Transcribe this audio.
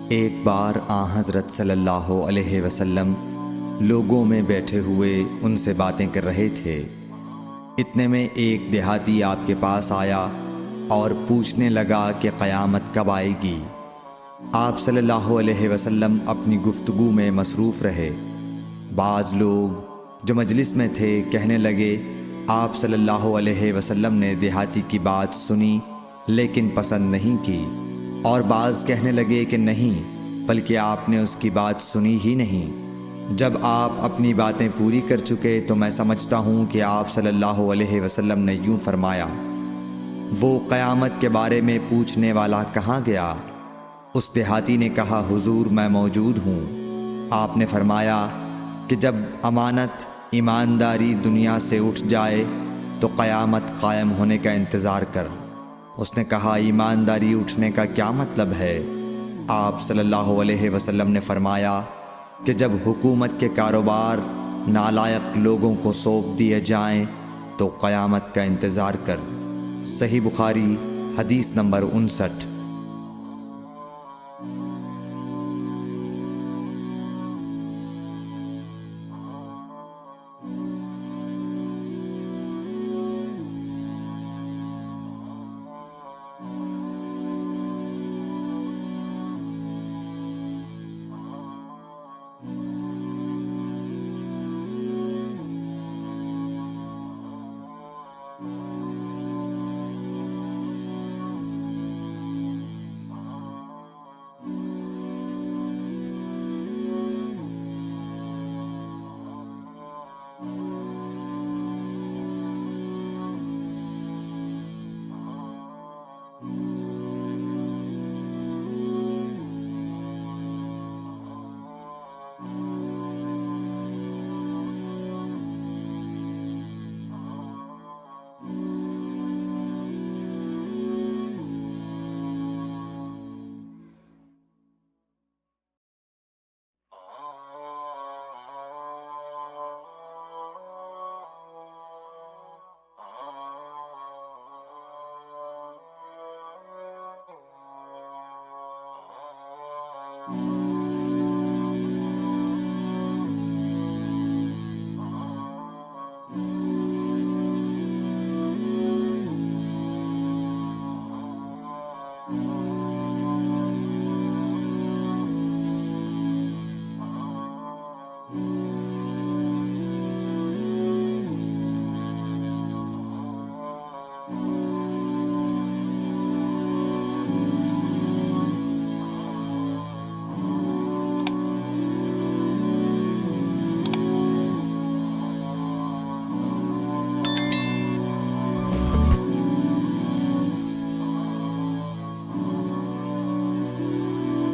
ایک بار حضرت صلی اللہ علیہ وسلم لوگوں میں بیٹھے ہوئے ان سے باتیں کر رہے تھے۔ اتنے میں ایک دیہاتی آپ کے پاس آیا اور پوچھنے لگا کہ قیامت کب آئے گی۔ آپ صلی اللہ علیہ وسلم اپنی گفتگو میں مصروف رہے۔ بعض لوگ جو مجلس میں تھے کہنے لگے، آپ صلی اللہ علیہ وسلم نے دیہاتی کی بات سنی لیکن پسند نہیں کی، اور بعض کہنے لگے کہ نہیں، بلکہ آپ نے اس کی بات سنی ہی نہیں۔ جب آپ اپنی باتیں پوری کر چکے تو میں سمجھتا ہوں کہ آپ صلی اللہ علیہ وسلم نے یوں فرمایا، وہ قیامت کے بارے میں پوچھنے والا کہاں گیا؟ اس دیہاتی نے کہا، حضور میں موجود ہوں۔ آپ نے فرمایا کہ جب امانت ایمانداری دنیا سے اٹھ جائے تو قیامت قائم ہونے کا انتظار کر۔ اس نے کہا، ایمانداری اٹھنے کا کیا مطلب ہے؟ آپ صلی اللہ علیہ وسلم نے فرمایا کہ جب حکومت کے کاروبار نالائق لوگوں کو سونپ دیے جائیں تو قیامت کا انتظار کر۔ صحیح بخاری، حدیث نمبر 59۔